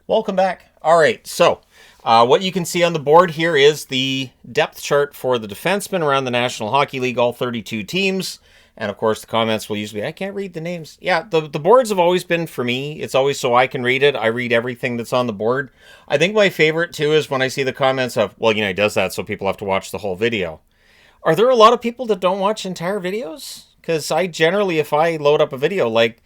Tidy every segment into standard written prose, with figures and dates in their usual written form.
Welcome back. All right, so what you can see on the board here is the depth chart for the defensemen around the National Hockey League, all 32 teams. And of course, the comments will usually be, I can't read the names. Yeah, the boards have always been for me. It's always so I can read it. I read everything that's on the board. I think my favorite, too, is when I see the comments of, well, he does that so people have to watch the whole video. Are there a lot of people that don't watch entire videos? Because I generally, if I load up a video, like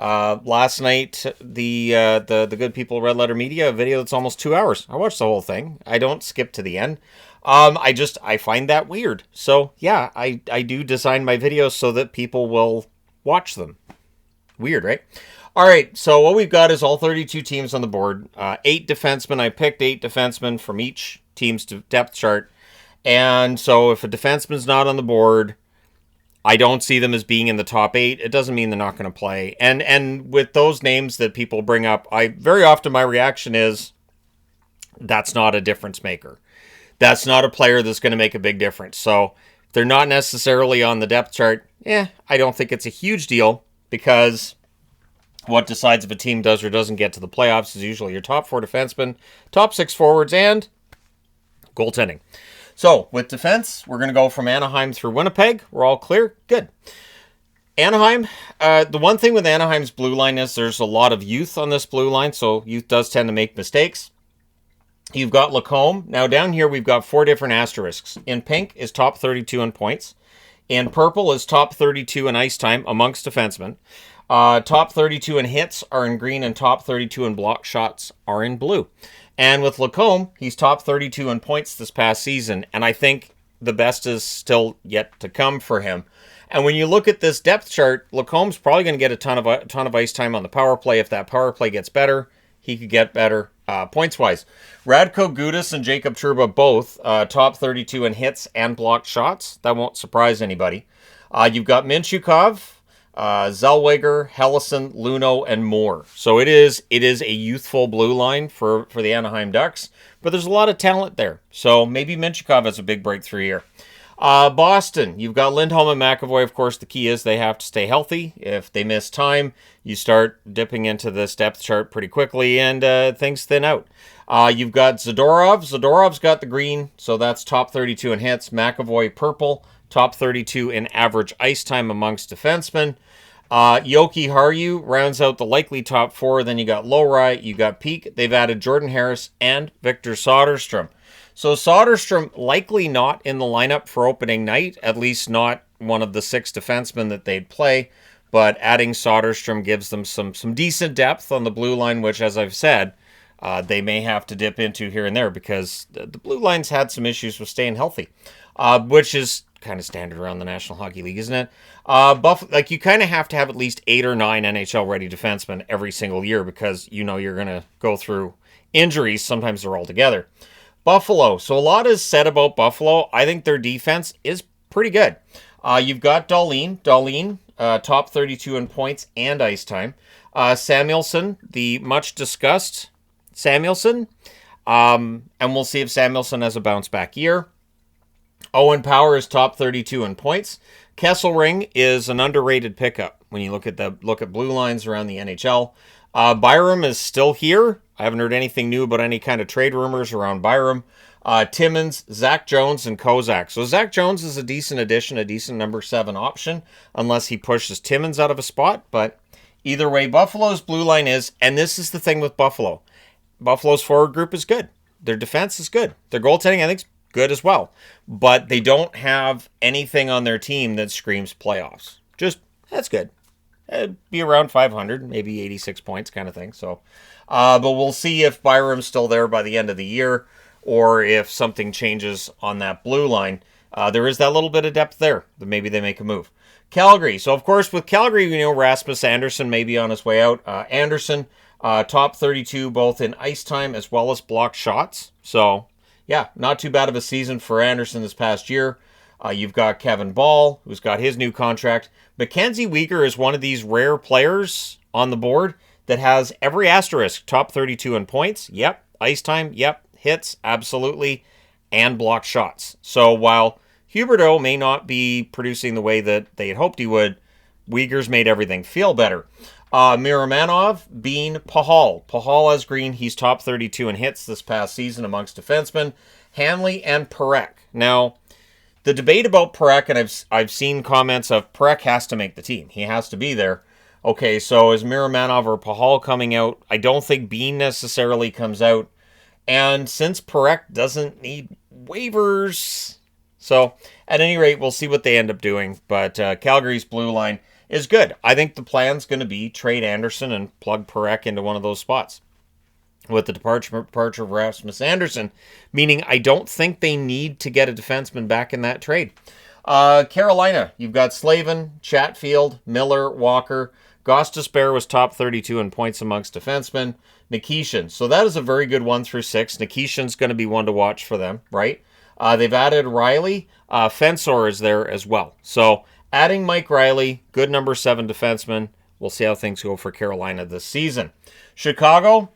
last night, the good people Red Letter Media, a video that's almost 2 hours. I watched the whole thing. I don't skip to the end. I find that weird. So yeah, I do design my videos so that people will watch them. Weird, right? All right, so what we've got is all 32 teams on the board. 8 defensemen. I picked 8 defensemen from each team's depth chart. And so if a defenseman's not on the board, I don't see them as being in the top 8. It doesn't mean they're not going to play. And with those names that people bring up, very often my reaction is, that's not a difference maker. That's not a player that's going to make a big difference. So if they're not necessarily on the depth chart, I don't think it's a huge deal, because what decides if a team does or doesn't get to the playoffs is usually your top 4 defensemen, top 6 forwards, and goaltending. So, with defense, we're going to go from Anaheim through Winnipeg. We're all clear? Good. Anaheim, the one thing with Anaheim's blue line is there's a lot of youth on this blue line, so youth does tend to make mistakes. You've got Lacombe. Now, down here, we've got 4 different asterisks. In pink is top 32 in points. In purple is top 32 in ice time amongst defensemen. Top 32 in hits are in green, and top 32 in block shots are in blue. And with Lacombe, he's top 32 in points this past season, and I think the best is still yet to come for him. And when you look at this depth chart, Lacombe's probably going to get a ton of ice time on the power play. If that power play gets better, he could get better points-wise. Radko Gudas and Jacob Trouba both top 32 in hits and blocked shots. That won't surprise anybody. You've got Minchukov, Zellweger, Hellison, Luno, and more. So it is a youthful blue line for the Anaheim Ducks, but there's a lot of talent there. So maybe Minchukov has a big breakthrough here. Boston, you've got Lindholm and McAvoy. Of course, the key is they have to stay healthy. If they miss time, you start dipping into this depth chart pretty quickly, and things thin out. You've got Zadorov. Zadorov's got the green, so that's top 32 in hits. McAvoy, purple. Top 32 in average ice time amongst defensemen. Yoki Haru rounds out the likely top 4. Then you got Lowry, you got Peak. They've added Jordan Harris and Victor Soderstrom. So Soderstrom likely not in the lineup for opening night, at least not one of the 6 defensemen that they'd play. But adding Soderstrom gives them some decent depth on the blue line, which, as I've said, they may have to dip into here and there, because the blue line's had some issues with staying healthy, which is kind of standard around the National Hockey League, isn't it? You kind of have to have at least 8 or 9 NHL-ready defensemen every single year, because you're going to go through injuries. Sometimes they're all together. Buffalo. So a lot is said about Buffalo. I think their defense is pretty good. You've got Dahlin, top 32 in points and ice time. Samuelsson, the much-discussed Samuelsson. And we'll see if Samuelsson has a bounce-back year. Owen Power is top 32 in points. Kesselring is an underrated pickup when you look at blue lines around the NHL. Byram is still here. I haven't heard anything new about any kind of trade rumors around Byram. Timmins, Zach Jones, and Kozak. So Zach Jones is a decent addition, a decent number 7 option, unless he pushes Timmins out of a spot. But either way, Buffalo's blue line is, and this is the thing with Buffalo. Buffalo's forward group is good. Their defense is good. Their goaltending, I think, is good as well. But they don't have anything on their team that screams playoffs. Just, that's good. It'd be around 500, maybe 86 points kind of thing. So, but we'll see if Byram's still there by the end of the year, or if something changes on that blue line. There is that little bit of depth there, that maybe they make a move. Calgary. So, of course, with Calgary, Rasmus Anderson may be on his way out. Anderson, top 32, both in ice time as well as blocked shots. So, yeah, not too bad of a season for Anderson this past year. You've got Kevin Ball, who's got his new contract. Mackenzie Weegar is one of these rare players on the board that has every asterisk. Top 32 in points, yep. Ice time, yep. Hits, absolutely. And blocked shots. So while Huberdeau may not be producing the way that they had hoped he would, Weegar's made everything feel better. Miramanov, Bean, Pahal. Pahal has green. He's top 32 in hits this past season amongst defensemen. Hanley and Parekh. Now, the debate about Parekh, and I've seen comments of Parekh has to make the team. He has to be there. Okay, so is Miramanov or Pahal coming out? I don't think Bean necessarily comes out. And since Parekh doesn't need waivers, so at any rate, we'll see what they end up doing. But Calgary's blue line is good. I think the plan's going to be trade Anderson and plug Parekh into one of those spots. With the departure of Rasmus Anderson, meaning I don't think they need to get a defenseman back in that trade. Carolina, you've got Slavin, Chatfield, Miller, Walker. Gostisbehere was top 32 in points amongst defensemen. Nikishin. So that is a very good 1 through 6. Nikishin's going to be one to watch for them, right? They've added Riley. Fensor is there as well. So adding Mike Riley, good number 7 defenseman. We'll see how things go for Carolina this season. Chicago,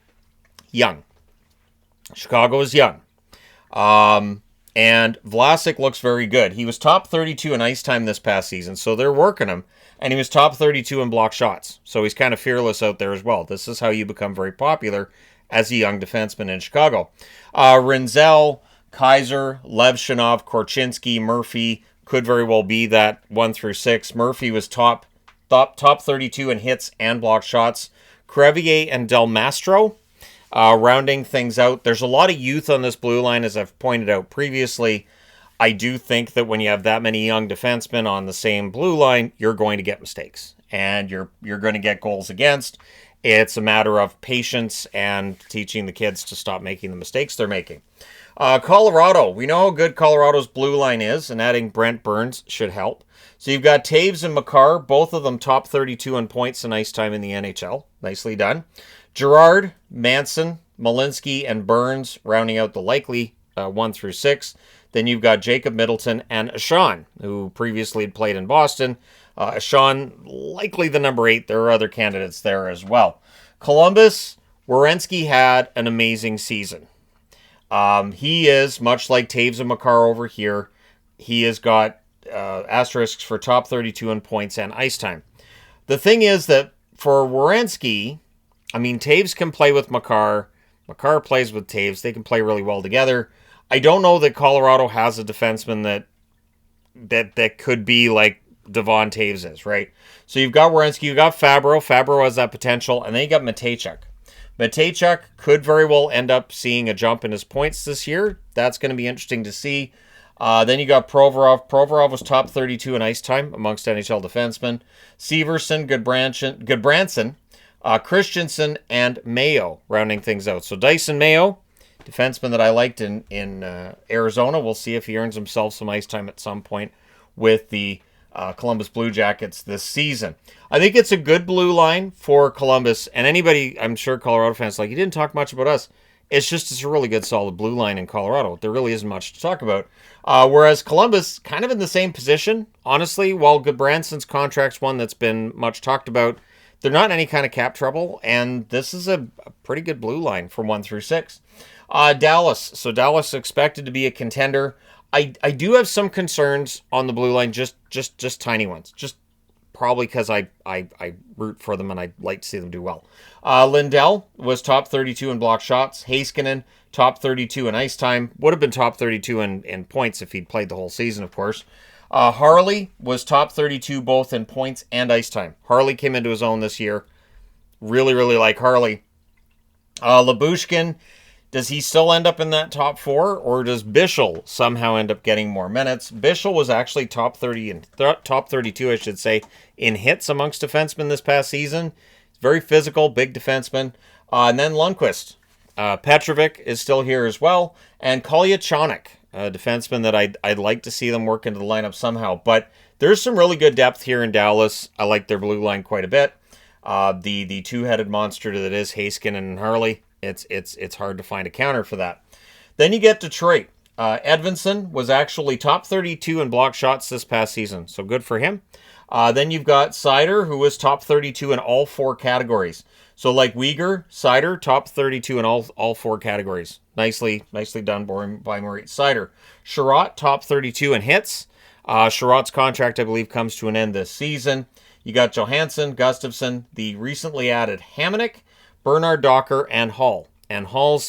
young. Chicago is young. And Vlasic looks very good. He was top 32 in ice time this past season, so they're working him. And he was top 32 in block shots. So he's kind of fearless out there as well. This is how you become very popular as a young defenseman in Chicago. Rinzel, Kaiser, Levshinov, Korchinski, Murphy could very well be that 1 through 6. Murphy was top 32 in hits and block shots. Crevier and Del Mastro rounding things out. There's a lot of youth on this blue line, as I've pointed out previously. I do think that when you have that many young defensemen on the same blue line, you're going to get mistakes. And you're going to get goals against. It's a matter of patience and teaching the kids to stop making the mistakes they're making. Colorado. We know how good Colorado's blue line is, and adding Brent Burns should help. So you've got Taves and Makar, both of them top 32 in points and ice time in the NHL. Nicely done. Gerard, Manson, Malinsky, and Burns rounding out the likely 1 through 6. Then you've got Jacob Middleton and Ashawn, who previously had played in Boston. Ashawn, likely the number 8. There are other candidates there as well. Columbus, Werenski had an amazing season. He is, much like Taves and Makar over here, he has got asterisks for top 32 in points and ice time. The thing is that for Werenski, I mean, Taves can play with Makar. Makar plays with Taves. They can play really well together. I don't know that Colorado has a defenseman that could be like Devon Taves is, right? So you've got Werenski, you've got Fabro. Fabro has that potential. And then you got Matejchuk. Matejchuk could very well end up seeing a jump in his points this year. That's going to be interesting to see. Then you got Provorov. Provorov was top 32 in ice time amongst NHL defensemen. Severson, Goodbranson, Christensen, and Mayo rounding things out. So Dyson Mayo, defenseman that I liked in Arizona. We'll see if he earns himself some ice time at some point with the Columbus Blue Jackets this season. I think it's a good blue line for Columbus. And anybody, I'm sure Colorado fans, like, you didn't talk much about us. It's a really good, solid blue line in Colorado. There really isn't much to talk about. Whereas Columbus, kind of in the same position, honestly, while Goodbranson's contract's one that's been much talked about, they're not in any kind of cap trouble, and this is a pretty good blue line from 1 through 6. Dallas. So Dallas expected to be a contender. I do have some concerns on the blue line, just tiny ones. Just probably because I root for them and I'd like to see them do well. Lindell was top 32 in block shots. Heiskanen, top 32 in ice time. Would have been top 32 in points if he'd played the whole season, of course. Harley was top 32 both in points and ice time. Harley came into his own this year. Really, really like Harley. Lyubushkin, does he still end up in that top 4, or does Bischel somehow end up getting more minutes? Bischel was actually top 30 and top 32, I should say, in hits amongst defensemen this past season. Very physical, big defenseman. And then Lundqvist. Petrovic is still here as well. And Kolyachonok, a defenseman that I'd like to see them work into the lineup somehow. But there's some really good depth here in Dallas. I like their blue line quite a bit. The two-headed monster that is Heiskanen and Harley. It's hard to find a counter for that. Then you get Detroit. Edvinsson was actually top 32 in block shots this past season, so good for him. Then you've got Seider, who was top 32 in all 4 categories. So like Weegar, Seider, top 32 in all 4 categories. Nicely done by Maurice Seider. Sherratt, top 32 in hits. Sherratt's contract, I believe, comes to an end this season. You got Johansson, Gustafsson, the recently added Hamonic, Bernard Docker, and Hall. And Hall's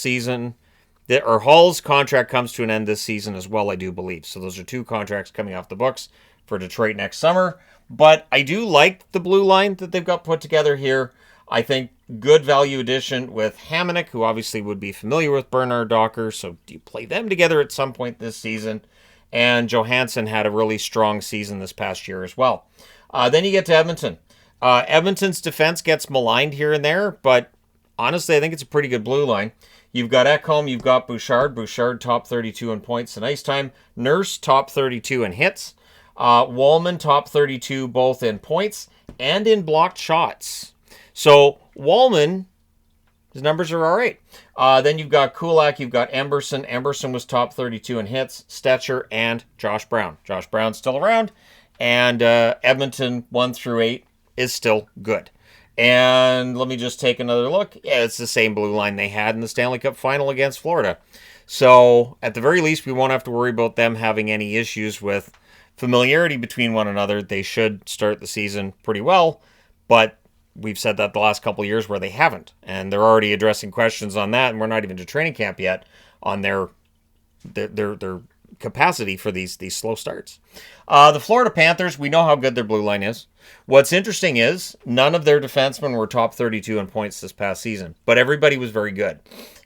contract comes to an end this season as well, I do believe. So those are 2 contracts coming off the books for Detroit next summer. But I do like the blue line that they've got put together here. I think good value addition with Hamonic, who obviously would be familiar with Bernard Docker. So do you play them together at some point this season? And Johansson had a really strong season this past year as well. Then you get to Edmonton. Edmonton's defense gets maligned here and there, but honestly, I think it's a pretty good blue line. You've got Ekholm, you've got Bouchard. Bouchard top 32 in points and ice time. Nurse top 32 in hits. Wallman top 32 both in points and in blocked shots. So Wallman, his numbers are all right. Then you've got Kulak, you've got Emberson. Emberson was top 32 in hits. Stetcher and Josh Brown. Josh Brown's still around. And Edmonton 1 through 8 is still good. And let me just take another look. Yeah, it's the same blue line they had in the Stanley Cup final against Florida. So at the very least, we won't have to worry about them having any issues with familiarity between one another. They should start the season pretty well, but we've said that the last couple of years where they haven't. And they're already addressing questions on that, and we're not even to training camp yet on their capacity for these slow starts. The Florida Panthers, we know how good their blue line is. What's interesting is none of their defensemen were top 32 in points this past season, but everybody was very good.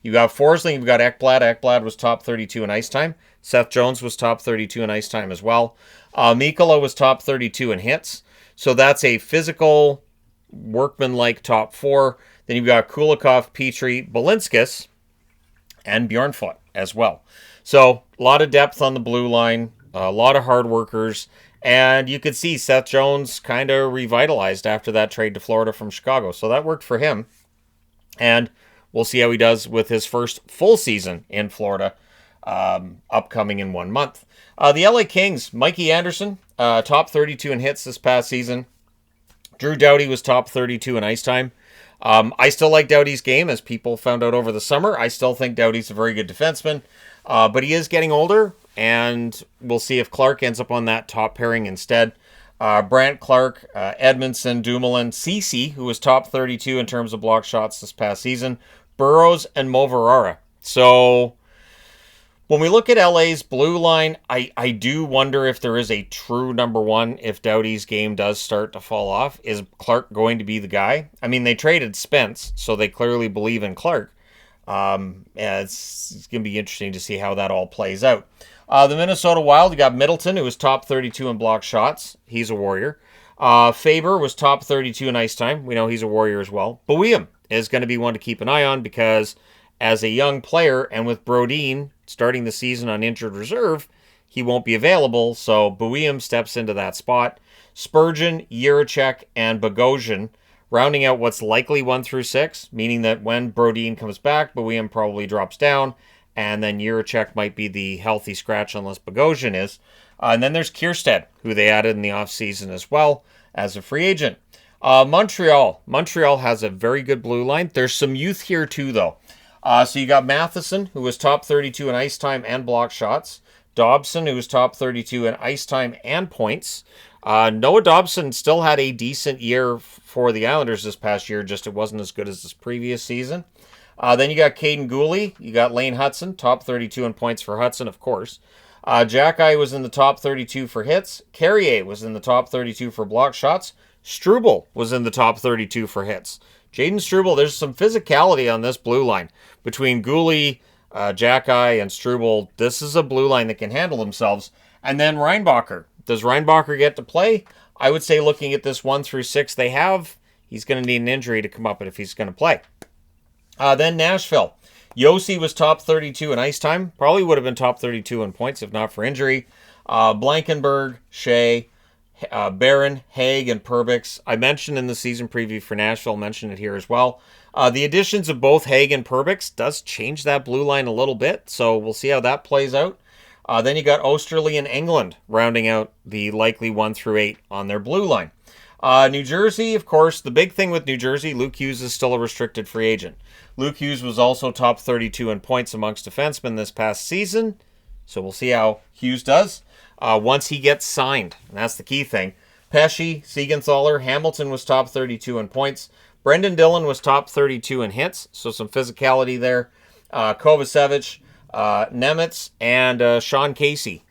You got Forsling, you've got Ekblad. Ekblad was top 32 in ice time. Seth Jones was top 32 in ice time as well. Mikkola was top 32 in hits. So that's a physical, workman-like top 4. Then you've got Kulikov, Petrie, Balinskis, and Bjornfoot as well. So a lot of depth on the blue line, a lot of hard workers, and you could see Seth Jones kind of revitalized after that trade to Florida from Chicago. So that worked for him, and we'll see how he does with his first full season in Florida, upcoming in 1 month. The LA Kings, Mikey Anderson, top 32 in hits this past season. Drew Doughty was top 32 in ice time. I still like Doughty's game, as people found out over the summer. I still think Doughty's a very good defenseman, but he is getting older, and we'll see if Clark ends up on that top pairing instead. Brant Clark, Edmondson, Dumoulin, Ceci, who was top 32 in terms of block shots this past season, Burrows, and Mo Verara. So when we look at LA's blue line, I do wonder if there is a true number one if Doughty's game does start to fall off. Is Clark going to be the guy? I mean, they traded Spence, so they clearly believe in Clark. It's going to be interesting to see how that all plays out. The Minnesota Wild, you got Middleton, who was top 32 in block shots. He's a Warrior. Faber was top 32 in ice time. We know he's a Warrior as well. Boehm is going to be one to keep an eye on because as a young player and with Brodin starting the season on injured reserve, he won't be available, so Boehm steps into that spot. Spurgeon, Jiricek, and Bogosian rounding out what's likely 1 through 6, meaning that when Brodin comes back, Boehm probably drops down, and then Jiricek might be the healthy scratch unless Bogosian is. And then there's Kierstead, who they added in the offseason as well as a free agent. Montreal has a very good blue line. There's some youth here too, though. So you got Matheson, who was top 32 in ice time and block shots. Dobson, who was top 32 in ice time and points. Noah Dobson still had a decent year for the Islanders this past year, just it wasn't as good as this previous season. Then you got Caden Gooley. You got Lane Hudson, top 32 in points for Hudson, of course. Jackeye was in the top 32 for hits. Carrier was in the top 32 for block shots. Struble was in the top 32 for hits. Jaden Struble, there's some physicality on this blue line. Between Gooley, Jackeye, and Struble, this is a blue line that can handle themselves. And then Reinbacher. Does Reinbacher get to play? I would say looking at this 1 through 6 they have, he's going to need an injury to come up if he's going to play. Then Nashville. Yossi was top 32 in ice time. Probably would have been top 32 in points if not for injury. Blankenberg, Shea, Barron, Haig, and Perbix. I mentioned in the season preview for Nashville, mentioned it here as well. The additions of both Haig and Perbix does change that blue line a little bit, so we'll see how that plays out. Then you got Osterley and England rounding out the likely 1 through 8 on their blue line. New Jersey, of course, the big thing with New Jersey, Luke Hughes is still a restricted free agent. Luke Hughes was also top 32 in points amongst defensemen this past season, so we'll see how Hughes does once he gets signed. And that's the key thing. Pesci, Siegenthaler, Hamilton was top 32 in points. Brendan Dillon was top 32 in hits, so some physicality there. Kovacevic, Nemitz, and Sean Casey.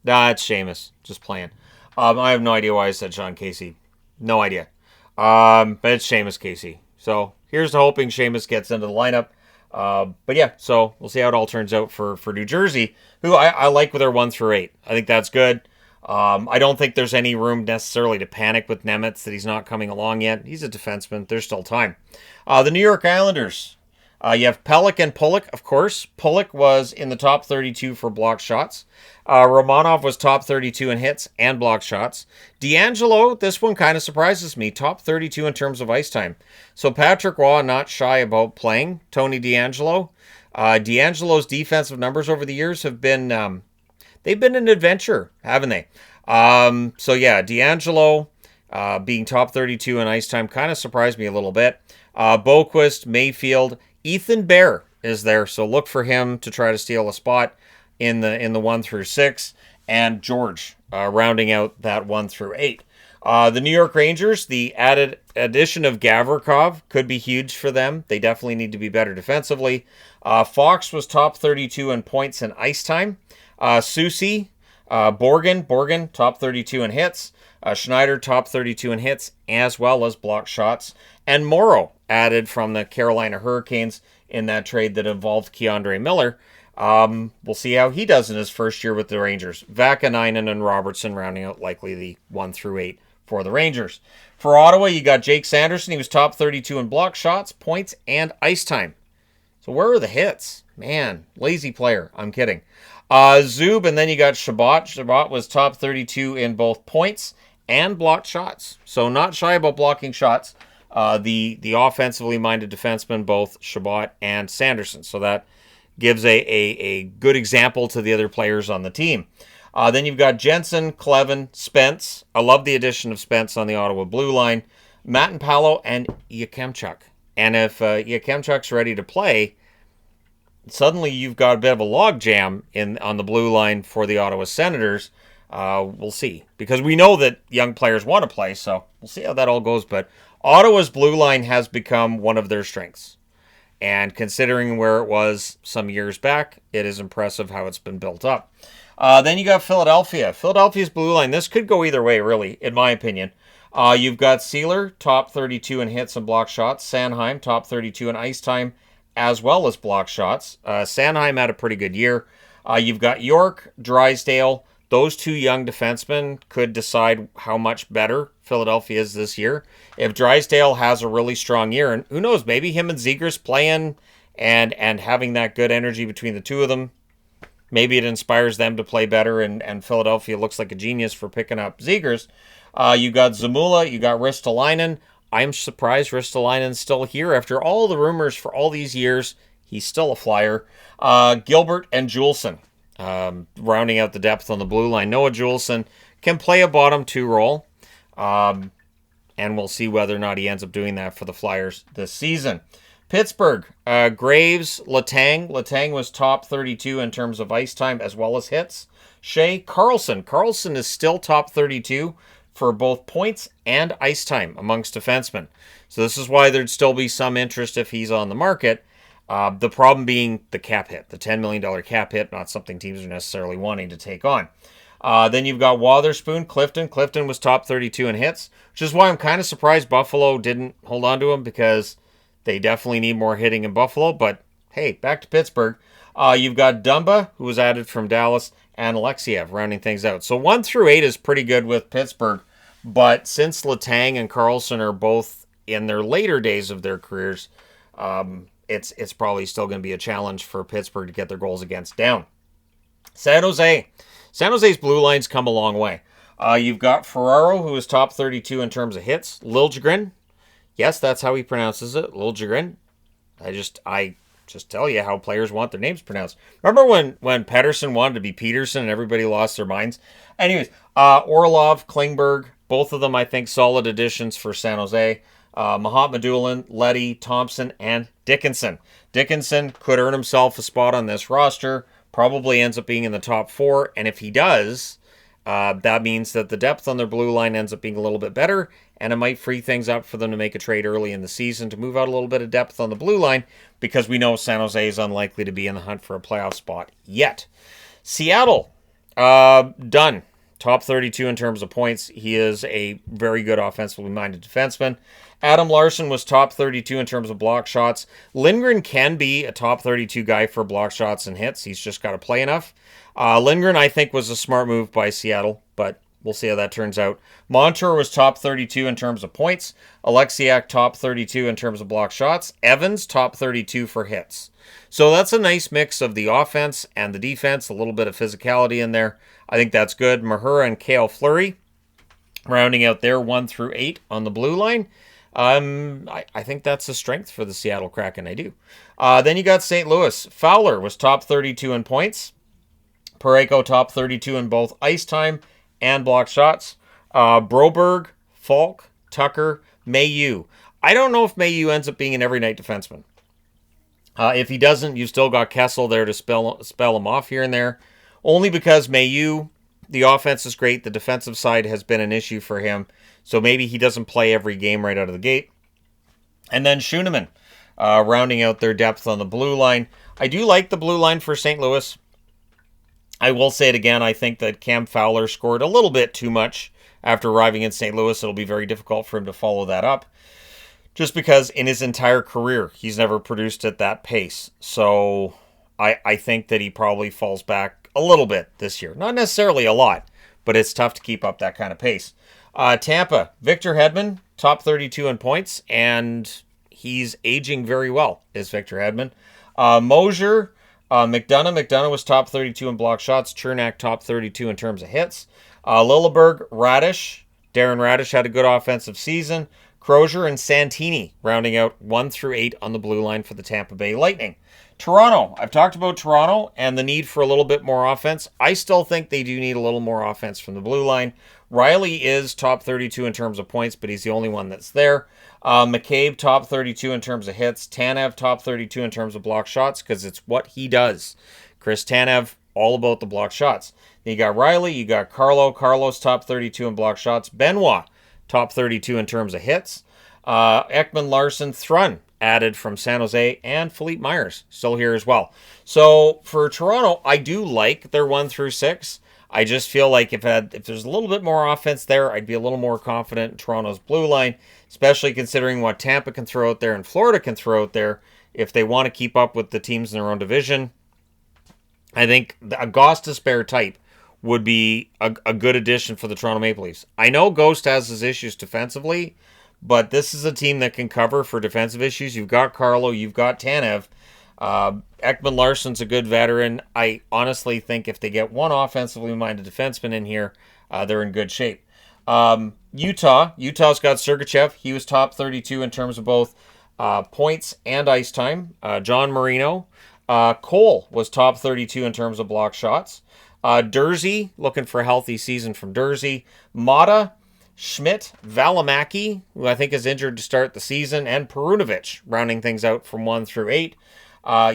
Nah, it's Seamus. Just playing. I have no idea why I said Sean Casey. No idea. But it's Seamus Casey. So here's to hoping Seamus gets into the lineup. But yeah, so we'll see how it all turns out for New Jersey, who I like with their 1 through 8. I think that's good. I don't think there's any room necessarily to panic with Nemitz that he's not coming along yet. He's a defenseman. There's still time. The New York Islanders. You have Pelech and Pulock, of course. Pulock was in the top 32 for block shots. Romanov was top 32 in hits and block shots. D'Angelo, this one kind of surprises me, top 32 in terms of ice time. So Patrick Roy not shy about playing Tony DeAngelo. D'Angelo's defensive numbers over the years have been, they've been an adventure, haven't they? So yeah, D'Angelo being top 32 in ice time kind of surprised me a little bit. Boquist, Mayfield, Ethan Bear is there, so look for him to try to steal a spot in the 1 through 6, and George rounding out that 1 through 8. The New York Rangers, the added addition of Gavrikov could be huge for them. They definitely need to be better defensively. Fox was top 32 in points and ice time. Susi, Borgen, top 32 in hits. Schneider, top 32 in hits, as well as block shots. And Morrow, added from the Carolina Hurricanes in that trade that involved Keandre Miller. We'll see how he does in his first year with the Rangers. Vakanainen and Robertson rounding out likely the 1 through 8 for the Rangers. For Ottawa, you got Jake Sanderson. He was top 32 in block shots, points, and ice time. So where are the hits? Man, lazy player. I'm kidding. Zub, and then you got Shabbat. Shabbat was top 32 in both points and blocked shots. So not shy about blocking shots. The offensively minded defensemen, both Shabbat and Sanderson. So that gives a good example to the other players on the team. Then you've got Jensen, Clevin, Spence. I love the addition of Spence on the Ottawa blue line. Matt Palo and Yakemchuk. And if Yakemchuk's ready to play, suddenly you've got a bit of a log jam on the blue line for the Ottawa Senators. We'll see. Because we know that young players want to play, so we'll see how that all goes. But Ottawa's blue line has become one of their strengths. And considering where it was some years back, it is impressive how it's been built up. Then you got Philadelphia. Philadelphia's blue line, this could go either way, really, in my opinion. You've got Sealer, top 32 in hits and block shots. Sanheim, top 32 in ice time, as well as block shots. Sanheim had a pretty good year. You've got York, Drysdale. Those two young defensemen could decide how much better Philadelphia is this year. If Drysdale has a really strong year, and who knows, maybe him and Zegras playing and having that good energy between the two of them, maybe it inspires them to play better, and Philadelphia looks like a genius for picking up Zegras. You got Zamula, you got Ristolainen. I'm surprised Ristolainen's still here after all the rumors for all these years. He's still a Flyer. Gilbert and Juleson. Rounding out the depth on the blue line. Noah Juleson can play a bottom 2 role. And we'll see whether or not he ends up doing that for the Flyers this season. Pittsburgh, Graves, Letang. Letang was top 32 in terms of ice time as well as hits. Shea, Carlson. Carlson is still top 32 for both points and ice time amongst defensemen. So this is why there'd still be some interest if he's on the market. The problem being the cap hit, the $10 million cap hit, not something teams are necessarily wanting to take on. Then you've got Wotherspoon, Clifton. Clifton was top 32 in hits, which is why I'm kind of surprised Buffalo didn't hold on to him, because they definitely need more hitting in Buffalo. But hey, back to Pittsburgh. You've got Dumba, who was added from Dallas, and Alexiev rounding things out. So 1 through 8 is pretty good with Pittsburgh. But since Letang and Carlson are both in their later days of their careers, it's probably still going to be a challenge for Pittsburgh to get their goals against down. San Jose. San Jose's blue line's come a long way. You've got Ferraro, who is top 32 in terms of hits. Liljegren. Yes, that's how he pronounces it. Liljegren. I just tell you how players want their names pronounced. Remember when Pedersen wanted to be Peterson and everybody lost their minds? Anyways, Orlov, Klingberg, both of them, I think, solid additions for San Jose. Mahatmadulin, Leddy, Thompson, and Dickinson. Dickinson could earn himself a spot on this roster. Probably ends up being in the top 4. And if he does, That means that the depth on their blue line ends up being a little bit better, and it might free things up for them to make a trade early in the season to move out a little bit of depth on the blue line, because we know San Jose is unlikely to be in the hunt for a playoff spot yet. Seattle, done. Top 32 in terms of points. He is a very good offensively minded defenseman. Adam Larson was top 32 in terms of block shots. Lindgren can be a top 32 guy for block shots and hits. He's just got to play enough. Lindgren, I think, was a smart move by Seattle, but we'll see how that turns out. Montour was top 32 in terms of points. Alexiak, top 32 in terms of block shots. Evans, top 32 for hits. So that's a nice mix of the offense and the defense, a little bit of physicality in there. I think that's good. Mahura and Cale Fleury rounding out their 1 through 8 on the blue line. I think that's a strength for the Seattle Kraken. I do. Then you got St. Louis. Fowler was top 32 in points. Parayko top 32 in both ice time and block shots. Broberg, Falk, Tucker, Mailloux. I don't know if Mailloux ends up being an every night defenseman. If he doesn't, you've still got Kessel there to spell him off here and there. Only because Mailloux, the offense is great. The defensive side has been an issue for him. So maybe he doesn't play every game right out of the gate. And then Schoenemann, rounding out their depth on the blue line. I do like the blue line for St. Louis. I will say it again. I think that Cam Fowler scored a little bit too much after arriving in St. Louis. It'll be very difficult for him to follow that up, just because in his entire career, he's never produced at that pace. So I think that he probably falls back a little bit this year. Not necessarily a lot, but it's tough to keep up that kind of pace. Tampa, Victor Hedman, top 32 in points, and he's aging very well, is Victor Hedman. Mosier, McDonough was top 32 in block shots. Chernak top 32 in terms of hits. Lilleberg, Radish. Darren Radish had a good offensive season. Crozier and Santini rounding out 1 through 8 on the blue line for the Tampa Bay Lightning. Toronto. I've talked about Toronto and the need for a little bit more offense. I still think they do need a little more offense from the blue line. Riley is top 32 in terms of points, but he's the only one that's there. McCabe, top 32 in terms of hits. Tanev, top 32 in terms of block shots, because it's what he does. Chris Tanev, all about the block shots. Then you got Riley, you got Carlo. Carlos, top 32 in block shots. Benoit, top 32 in terms of hits. Ekman Larson, Thrun, added from San Jose, and Philippe Myers, still here as well. So for Toronto, I do like their 1 through 6. I just feel like if there's a little bit more offense there, I'd be a little more confident in Toronto's blue line, especially considering what Tampa can throw out there and Florida can throw out there if they want to keep up with the teams in their own division. I think a Gostisbehere type would be a good addition for the Toronto Maple Leafs. I know Ghost has his issues defensively, but this is a team that can cover for defensive issues. You've got Carlo, you've got Tanev. Ekman Larson's a good veteran. I honestly think if they get one offensively minded defenseman in here, they're in good shape. Utah's got Sergachev. He was top 32 in terms of both points and ice time. John Marino. Cole was top 32 in terms of block shots. Dursey, looking for a healthy season from Dursey. Mata, Schmidt, Valimaki, who I think is injured to start the season, and Perunovic, rounding things out from 1 through 8.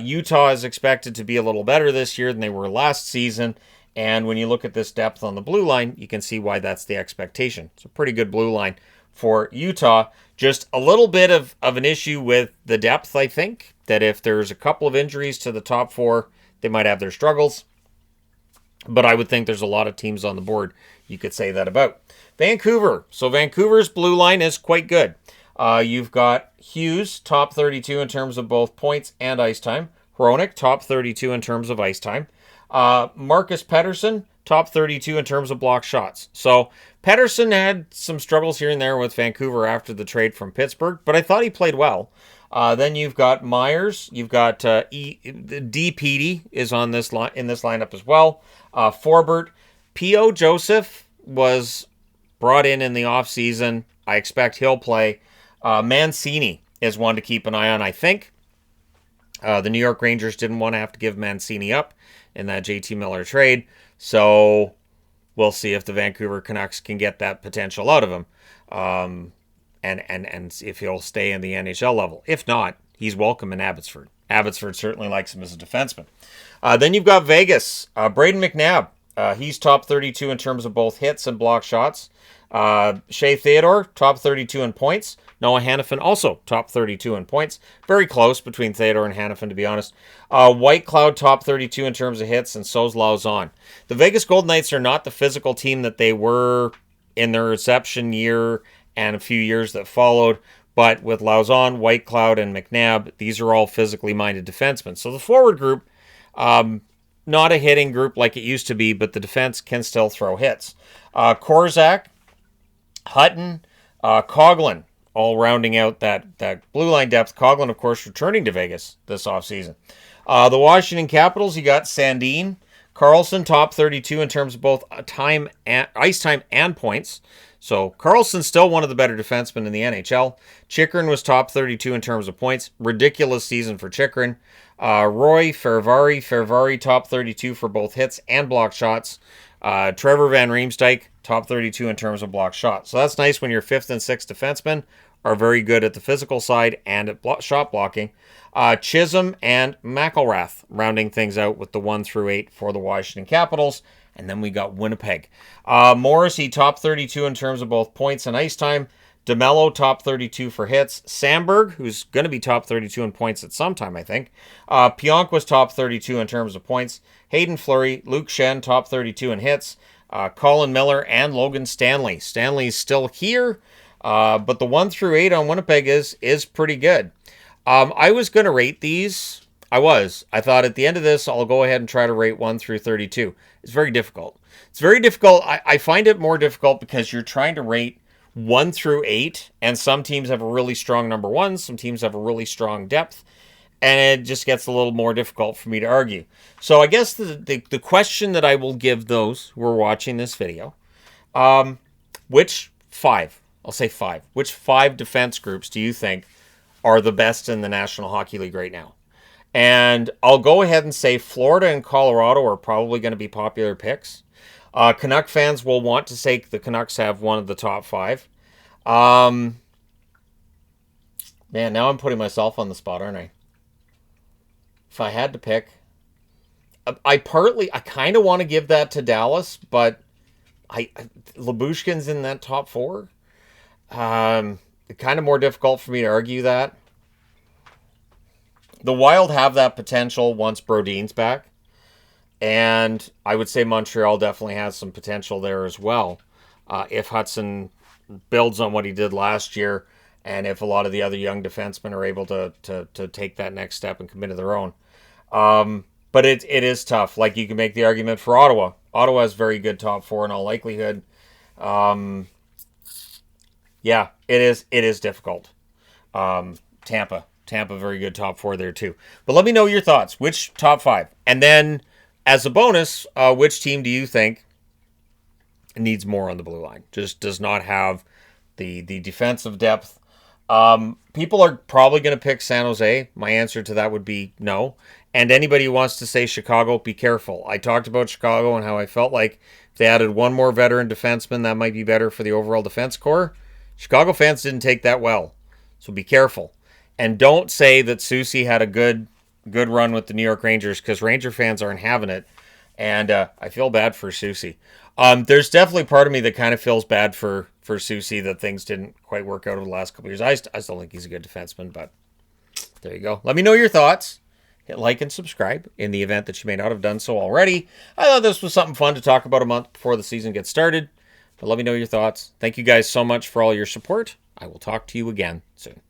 Utah is expected to be a little better this year than they were last season, and when you look at this depth on the blue line, you can see why that's the expectation. It's a pretty good blue line for Utah. Just a little bit of an issue with the depth, I think, that if there's a couple of injuries to the top 4, they might have their struggles. But I would think there's a lot of teams on the board you could say that about. Vancouver. So Vancouver's blue line is quite good. You've got Hughes, top 32 in terms of both points and ice time. Hronik, top 32 in terms of ice time. Marcus Pettersson, top 32 in terms of block shots. So Pettersson had some struggles here and there with Vancouver after the trade from Pittsburgh, but I thought he played well. Then you've got Myers. You've got D. Petey is on this in this lineup as well. Forbert. P.O. Joseph was brought in the offseason. I expect he'll play. Mancini is one to keep an eye on, I think. The New York Rangers didn't want to have to give Mancini up in that JT Miller trade. So we'll see if the Vancouver Canucks can get that potential out of him. And if he'll stay in the NHL level. If not, he's welcome in Abbotsford. Abbotsford certainly likes him as a defenseman. Then you've got Vegas. Braden McNabb, He's top 32 in terms of both hits and block shots. Shea Theodore, top 32 in points. Noah Hannafin, also top 32 in points. Very close between Theodore and Hannafin, to be honest. White Cloud, top 32 in terms of hits, and so's Lauzon. The Vegas Golden Knights are not the physical team that they were in their reception year and a few years that followed. But with Lauzon, White Cloud, and McNabb, these are all physically minded defensemen. So the forward group, not a hitting group like it used to be, but the defense can still throw hits. Korzak, Hutton, Coughlin, all rounding out that blue line depth. Coughlin, of course, returning to Vegas this offseason. The Washington Capitals, you got Sandin. Carlson, top 32 in terms of both ice time and points. So Carlson's still one of the better defensemen in the NHL. Chychrun was top 32 in terms of points. Ridiculous season for Chychrun. Roy Fervari, top 32 for both hits and block shots. Trevor Van Riemsdyk, top 32 in terms of block shots. So that's nice when your 5th and 6th defensemen are very good at the physical side and at shot blocking. Chisholm and McElrath rounding things out with the 1 through 8 for the Washington Capitals. And then we got Winnipeg. Morrissey, top 32 in terms of both points and ice time. DeMello, top 32 for hits. Sandberg, who's going to be top 32 in points at some time, I think. Pionk was top 32 in terms of points. Hayden Fleury, Luke Shen, top 32 in hits. Colin Miller and Logan Stanley. Stanley's still here, but the 1 through 8 on Winnipeg is pretty good. I was going to rate these. I thought at the end of this, I'll go ahead and try to rate 1 through 32. It's very difficult. I find it more difficult because you're trying to rate 1 through 8, and some teams have a really strong number 1, some teams have a really strong depth, and it just gets a little more difficult for me to argue. So I guess the question that I will give those who are watching this video, which 5 defense groups do you think are the best in the National Hockey League right now? And I'll go ahead and say Florida and Colorado are probably going to be popular picks. Canuck fans will want to say the Canucks have one of the top 5. Man, now I'm putting myself on the spot, aren't I? If I had to pick, I kind of want to give that to Dallas, but Lyubushkin's in that top 4. Kind of more difficult for me to argue that. The Wild have that potential once Brodin's back. And I would say Montreal definitely has some potential there as well. If Hudson builds on what he did last year, and if a lot of the other young defensemen are able to take that next step and commit to their own. But it is tough. Like, you can make the argument for Ottawa. Ottawa has very good top 4 in all likelihood. Yeah, it is difficult. Tampa, very good top 4 there too. But let me know your thoughts. Which top 5? And then, as a bonus, which team do you think needs more on the blue line? Just does not have the defensive depth. People are probably going to pick San Jose. My answer to that would be no. And anybody who wants to say Chicago, be careful. I talked about Chicago and how I felt like if they added one more veteran defenseman, that might be better for the overall defense core. Chicago fans didn't take that well. So be careful. And don't say that Soucy had a good run with the New York Rangers, because Ranger fans aren't having it. And I feel bad for Soucy. There's definitely part of me that kind of feels bad for Soucy that things didn't quite work out over the last couple of years. I still think he's a good defenseman, but there you go. Let me know your thoughts. Hit like and subscribe in the event that you may not have done so already. I thought this was something fun to talk about a month before the season gets started. But let me know your thoughts. Thank you guys so much for all your support. I will talk to you again soon.